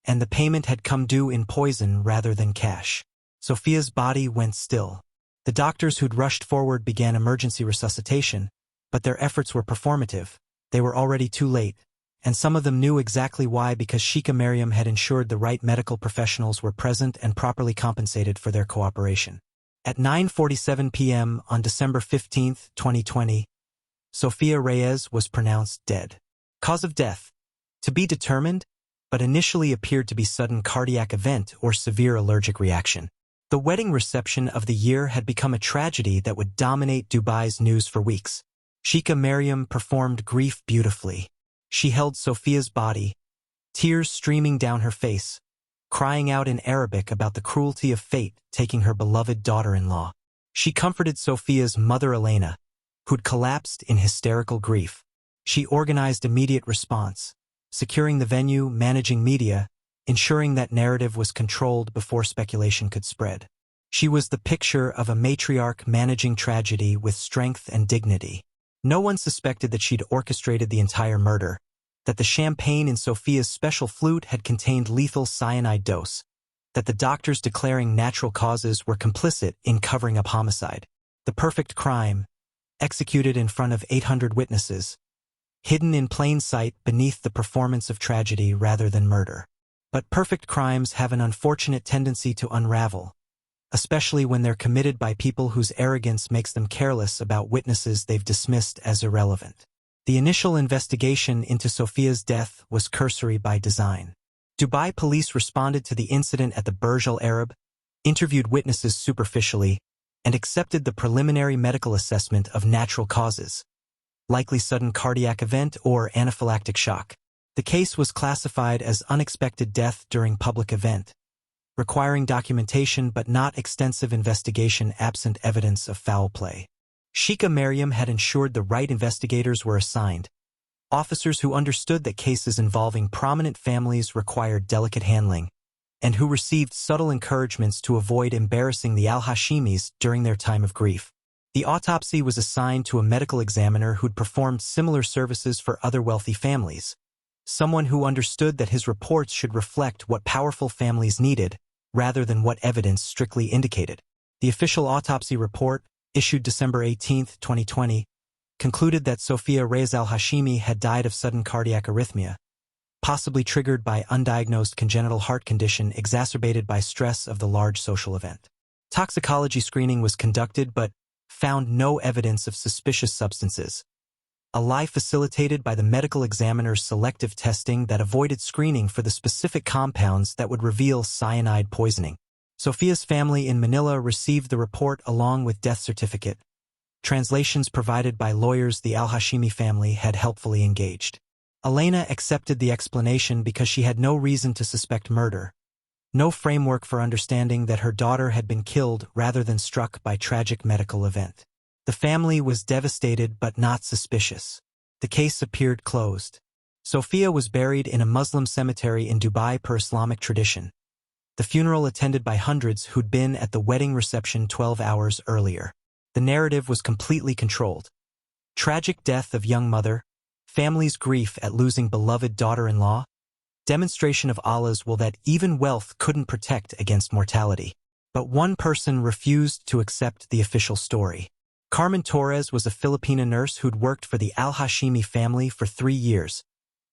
and the payment had come due in poison rather than cash. Sophia's body went still. The doctors who'd rushed forward began emergency resuscitation, but their efforts were performative. They were already too late, and some of them knew exactly why, because Sheikh Maryam had ensured the right medical professionals were present and properly compensated for their cooperation. At 9:47 p.m. on December 15, 2020, Sofia Reyes was pronounced dead. Cause of death: to be determined, but initially appeared to be sudden cardiac event or severe allergic reaction. The wedding reception of the year had become a tragedy that would dominate Dubai's news for weeks. Sheikh Maryam performed grief beautifully. She held Sophia's body, tears streaming down her face, crying out in Arabic about the cruelty of fate taking her beloved daughter-in-law. She comforted Sophia's mother Elena, who'd collapsed in hysterical grief. She organized immediate response, securing the venue, managing media, ensuring that narrative was controlled before speculation could spread. She was the picture of a matriarch managing tragedy with strength and dignity. No one suspected that she'd orchestrated the entire murder, that the champagne in Sophia's special flute had contained lethal cyanide dose, that the doctors declaring natural causes were complicit in covering up homicide. The perfect crime, executed in front of 800 witnesses, hidden in plain sight beneath the performance of tragedy rather than murder. But perfect crimes have an unfortunate tendency to unravel, especially when they're committed by people whose arrogance makes them careless about witnesses they've dismissed as irrelevant. The initial investigation into Sophia's death was cursory by design. Dubai police responded to the incident at the Burj Al Arab, interviewed witnesses superficially, and accepted the preliminary medical assessment of natural causes, likely sudden cardiac event or anaphylactic shock. The case was classified as unexpected death during public event, requiring documentation but not extensive investigation absent evidence of foul play. Sheikh Maryam had ensured the right investigators were assigned, officers who understood that cases involving prominent families required delicate handling, and who received subtle encouragements to avoid embarrassing the Al-Hashimis during their time of grief. The autopsy was assigned to a medical examiner who'd performed similar services for other wealthy families, someone who understood that his reports should reflect what powerful families needed, rather than what evidence strictly indicated. The official autopsy report, issued December 18, 2020, concluded that Sofia Reyes Al-Hashimi had died of sudden cardiac arrhythmia, possibly triggered by undiagnosed congenital heart condition exacerbated by stress of the large social event. Toxicology screening was conducted but found no evidence of suspicious substances, a lie facilitated by the medical examiner's selective testing that avoided screening for the specific compounds that would reveal cyanide poisoning. Sophia's family in Manila received the report along with death certificate. Translations provided by lawyers the Al-Hashimi family had helpfully engaged. Elena accepted the explanation because she had no reason to suspect murder, no framework for understanding that her daughter had been killed rather than struck by tragic medical event. The family was devastated but not suspicious. The case appeared closed. Sophia was buried in a Muslim cemetery in Dubai per Islamic tradition, the funeral attended by hundreds who'd been at the wedding reception 12 hours earlier. The narrative was completely controlled. Tragic death of young mother, family's grief at losing beloved daughter-in-law, demonstration of Allah's will that even wealth couldn't protect against mortality. But one person refused to accept the official story. Carmen Torres was a Filipina nurse who'd worked for the Al-Hashimi family for 3 years,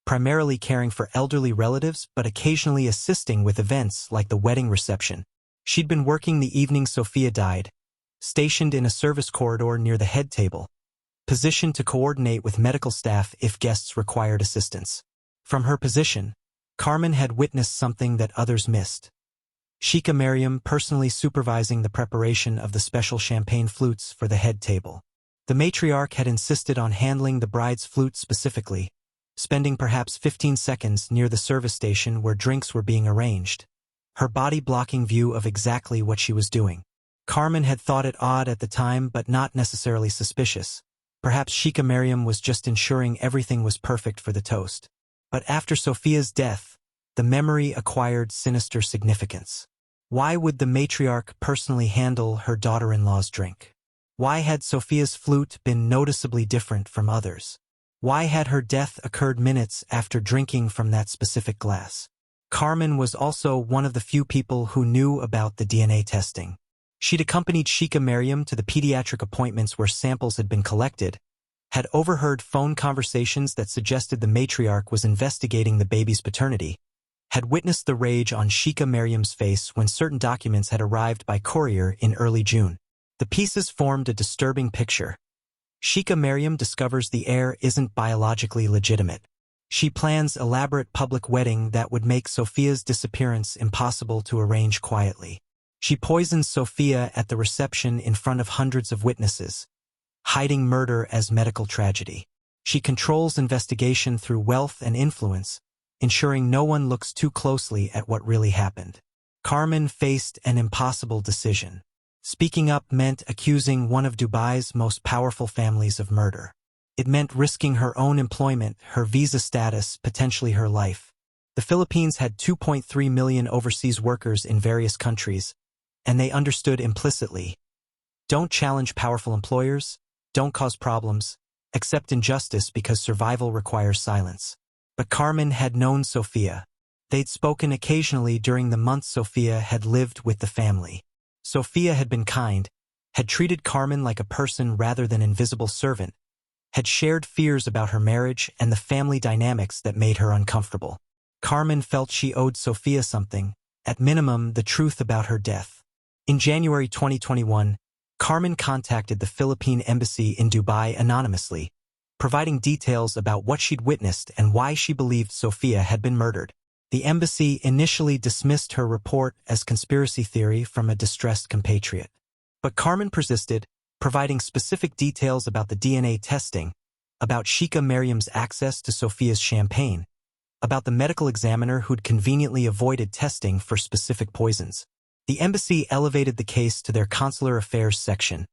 primarily caring for elderly relatives but occasionally assisting with events like the wedding reception. She'd been working the evening Sophia died, stationed in a service corridor near the head table, positioned to coordinate with medical staff if guests required assistance. From her position, Carmen had witnessed something that others missed. Sheikh Mariam personally supervising the preparation of the special champagne flutes for the head table. The matriarch had insisted on handling the bride's flute specifically, spending perhaps 15 seconds near the service station where drinks were being arranged, her body blocking view of exactly what she was doing. Carmen had thought it odd at the time but not necessarily suspicious. Perhaps Sheikh Mariam was just ensuring everything was perfect for the toast. But after Sophia's death, the memory acquired sinister significance. Why would the matriarch personally handle her daughter-in-law's drink? Why had Sophia's flute been noticeably different from others? Why had her death occurred minutes after drinking from that specific glass? Carmen was also one of the few people who knew about the DNA testing. She'd accompanied Sheikh Mariam to the pediatric appointments where samples had been collected, had overheard phone conversations that suggested the matriarch was investigating the baby's paternity, had witnessed the rage on Sheikh Mariam's face when certain documents had arrived by courier in early June. The pieces formed a disturbing picture. Sheikh Mariam discovers the heir isn't biologically legitimate. She plans elaborate public wedding that would make Sophia's disappearance impossible to arrange quietly. She poisons Sophia at the reception in front of hundreds of witnesses, hiding murder as medical tragedy. She controls investigation through wealth and influence, ensuring no one looks too closely at what really happened. Carmen faced an impossible decision. Speaking up meant accusing one of Dubai's most powerful families of murder. It meant risking her own employment, her visa status, potentially her life. The Philippines had 2.3 million overseas workers in various countries, and they understood implicitly. Don't challenge powerful employers, don't cause problems, accept injustice because survival requires silence. But Carmen had known Sophia. They'd spoken occasionally during the months Sophia had lived with the family. Sophia had been kind, had treated Carmen like a person rather than invisible servant, had shared fears about her marriage and the family dynamics that made her uncomfortable. Carmen felt she owed Sophia something, at minimum the truth about her death. In January 2021, Carmen contacted the Philippine embassy in Dubai anonymously, providing details about what she'd witnessed and why she believed Sophia had been murdered. The embassy initially dismissed her report as conspiracy theory from a distressed compatriot. But Carmen persisted, providing specific details about the DNA testing, about Sheikh Mariam's access to Sophia's champagne, about the medical examiner who'd conveniently avoided testing for specific poisons. The embassy elevated the case to their consular affairs section,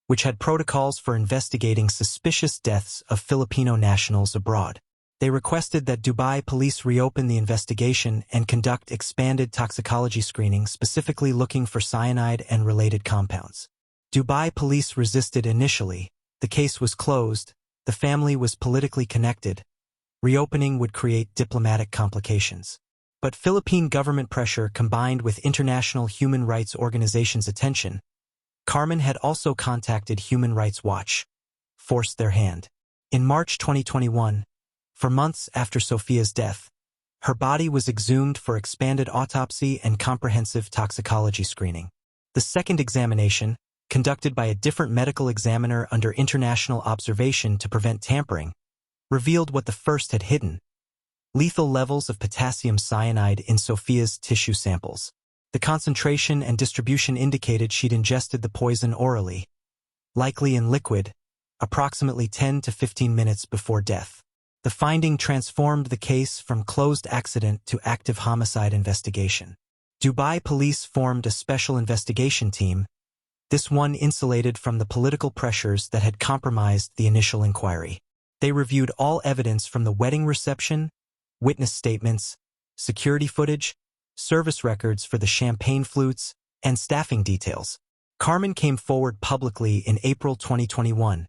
which had protocols for investigating suspicious deaths of Filipino nationals abroad. They requested that Dubai police reopen the investigation and conduct expanded toxicology screening specifically looking for cyanide and related compounds. Dubai police resisted initially. The case was closed. The family was politically connected. Reopening would create diplomatic complications. But Philippine government pressure combined with international human rights organizations' attention, Carmen had also contacted Human Rights Watch, forced their hand. In March 2021, for months after Sophia's death, her body was exhumed for expanded autopsy and comprehensive toxicology screening. The second examination, conducted by a different medical examiner under international observation to prevent tampering, revealed what the first had hidden: lethal levels of potassium cyanide in Sophia's tissue samples. The concentration and distribution indicated she'd ingested the poison orally, likely in liquid, approximately 10 to 15 minutes before death. The finding transformed the case from closed accident to active homicide investigation. Dubai police formed a special investigation team, this one insulated from the political pressures that had compromised the initial inquiry. They reviewed all evidence from the wedding reception, witness statements, security footage, service records for the champagne flutes, and staffing details. Carmen came forward publicly in April 2021,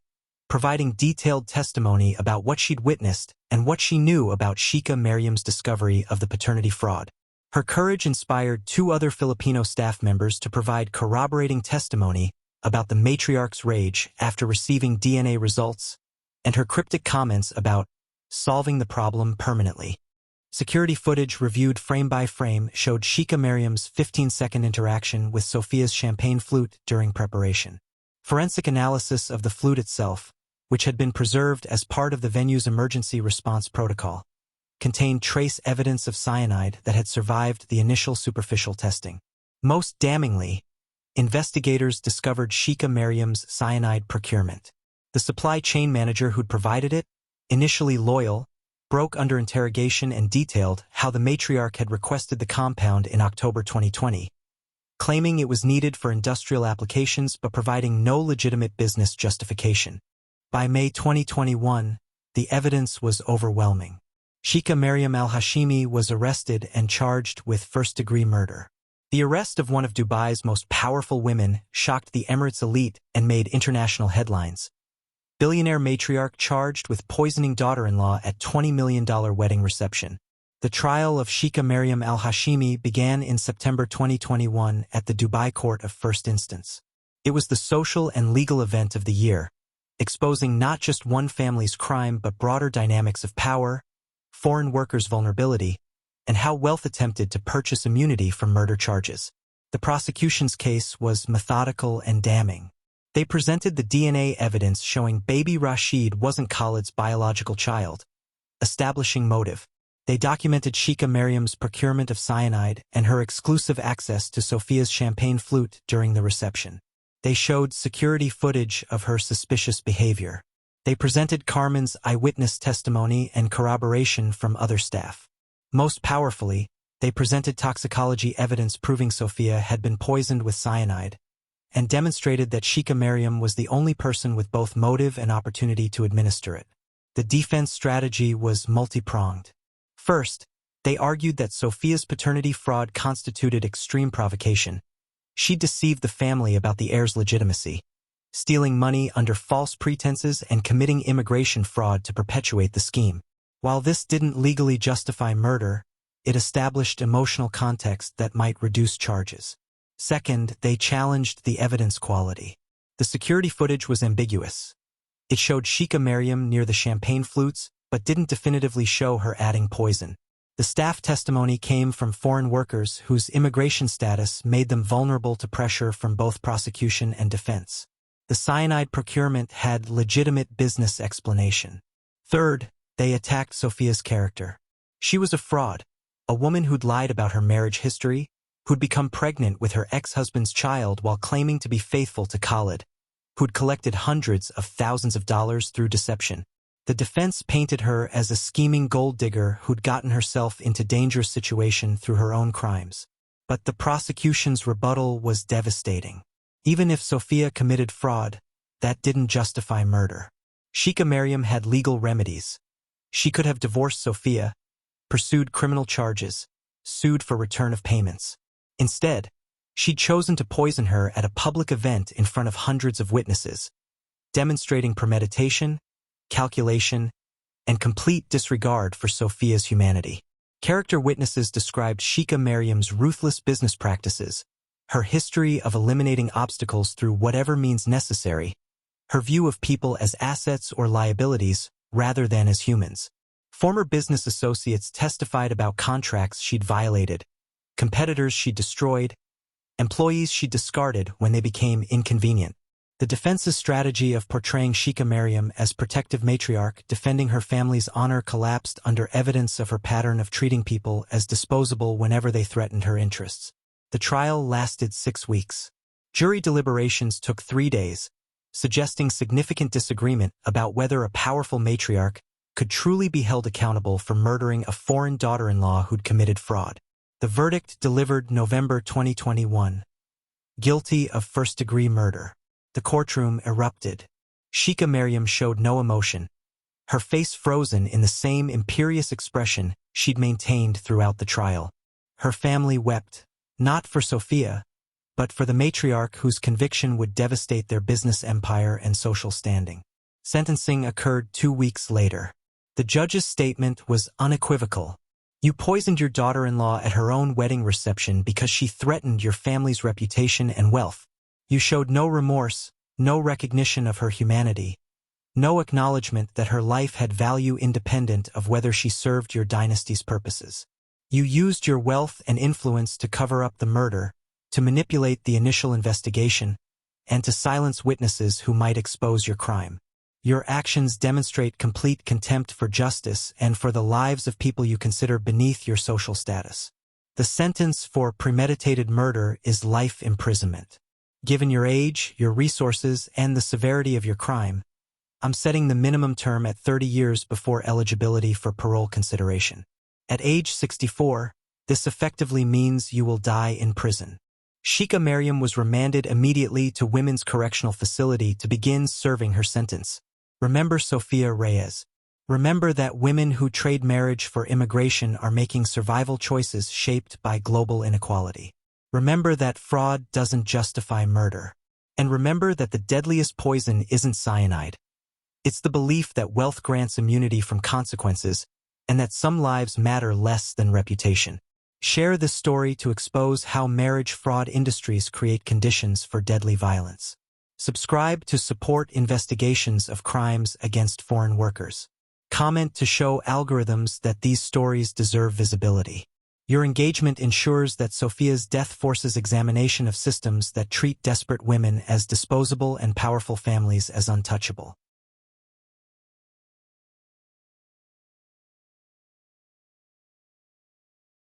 providing detailed testimony about what she'd witnessed and what she knew about Sheikh Mariam's discovery of the paternity fraud. Her courage inspired two other Filipino staff members to provide corroborating testimony about the matriarch's rage after receiving DNA results, and her cryptic comments about solving the problem permanently. Security footage reviewed frame by frame showed Sheikh Mariam's 15-second interaction with Sophia's champagne flute during preparation. Forensic analysis of the flute itself, which had been preserved as part of the venue's emergency response protocol, contained trace evidence of cyanide that had survived the initial superficial testing. Most damningly, investigators discovered Sheikh Mariam's cyanide procurement. The supply chain manager who'd provided it, initially loyal, broke under interrogation and detailed how the matriarch had requested the compound in October 2020, claiming it was needed for industrial applications but providing no legitimate business justification. By May 2021, the evidence was overwhelming. Sheikh Mariam Al-Hashimi was arrested and charged with first-degree murder. The arrest of one of Dubai's most powerful women shocked the Emirates elite and made international headlines. Billionaire matriarch charged with poisoning daughter-in-law at $20 million wedding reception. The trial of Sheikh Mariam Al-Hashimi began in September 2021 at the Dubai Court of First Instance. It was the social and legal event of the year, exposing not just one family's crime but broader dynamics of power, foreign workers' vulnerability, and how wealth attempted to purchase immunity from murder charges. The prosecution's case was methodical and damning. They presented the DNA evidence showing baby Rashid wasn't Khalid's biological child, establishing motive. They documented Sheikh Mariam's procurement of cyanide and her exclusive access to Sophia's champagne flute during the reception. They showed security footage of her suspicious behavior. They presented Carmen's eyewitness testimony and corroboration from other staff. Most powerfully, they presented toxicology evidence proving Sophia had been poisoned with cyanide, and demonstrated that Sheikh Mariam was the only person with both motive and opportunity to administer it. The defense strategy was multi-pronged. First, they argued that Sophia's paternity fraud constituted extreme provocation. She deceived the family about the heir's legitimacy, stealing money under false pretenses and committing immigration fraud to perpetuate the scheme. While this didn't legally justify murder, it established emotional context that might reduce charges. Second, they challenged the evidence quality. The security footage was ambiguous. It showed Sheikh Mariam near the champagne flutes, but didn't definitively show her adding poison. The staff testimony came from foreign workers whose immigration status made them vulnerable to pressure from both prosecution and defense. The cyanide procurement had legitimate business explanation. Third, they attacked Sophia's character. She was a fraud, a woman who'd lied about her marriage history, who'd become pregnant with her ex-husband's child while claiming to be faithful to Khalid, who'd collected hundreds of thousands of dollars through deception. The defense painted her as a scheming gold digger who'd gotten herself into dangerous situation through her own crimes. But the prosecution's rebuttal was devastating. Even if Sophia committed fraud, that didn't justify murder. Sheikh Mariam had legal remedies. She could have divorced Sophia, pursued criminal charges, sued for return of payments. Instead, she'd chosen to poison her at a public event in front of hundreds of witnesses, demonstrating premeditation, calculation, and complete disregard for Sophia's humanity. Character witnesses described Sheikh Mariam's ruthless business practices, her history of eliminating obstacles through whatever means necessary, her view of people as assets or liabilities rather than as humans. Former business associates testified about contracts she'd violated, competitors she destroyed, employees she discarded when they became inconvenient. The defense's strategy of portraying Sheikh Mariam as protective matriarch defending her family's honor collapsed under evidence of her pattern of treating people as disposable whenever they threatened her interests. The trial lasted 6 weeks. Jury deliberations took 3 days, suggesting significant disagreement about whether a powerful matriarch could truly be held accountable for murdering a foreign daughter-in-law who'd committed fraud. The verdict delivered November 2021. Guilty of first-degree murder. The courtroom erupted. Sheikh Mariam showed no emotion, her face frozen in the same imperious expression she'd maintained throughout the trial. Her family wept, not for Sophia, but for the matriarch whose conviction would devastate their business empire and social standing. Sentencing occurred 2 weeks later. The judge's statement was unequivocal. You poisoned your daughter-in-law at her own wedding reception because she threatened your family's reputation and wealth. You showed no remorse, no recognition of her humanity. No acknowledgement that her life had value independent of whether she served your dynasty's purposes. You used your wealth and influence to cover up the murder, to manipulate the initial investigation, and to silence witnesses who might expose your crime. Your actions demonstrate complete contempt for justice and for the lives of people you consider beneath your social status. The sentence for premeditated murder is life imprisonment. Given your age, your resources, and the severity of your crime, I'm setting the minimum term at 30 years before eligibility for parole consideration. At age 64, this effectively means you will die in prison. Sheikh Mariam was remanded immediately to Women's Correctional Facility to begin serving her sentence. Remember Sofia Reyes. Remember that women who trade marriage for immigration are making survival choices shaped by global inequality. Remember that fraud doesn't justify murder. And remember that the deadliest poison isn't cyanide. It's the belief that wealth grants immunity from consequences, and that some lives matter less than reputation. Share this story to expose how marriage fraud industries create conditions for deadly violence. Subscribe to support investigations of crimes against foreign workers. Comment to show algorithms that these stories deserve visibility. Your engagement ensures that Sophia's death forces examination of systems that treat desperate women as disposable and powerful families as untouchable.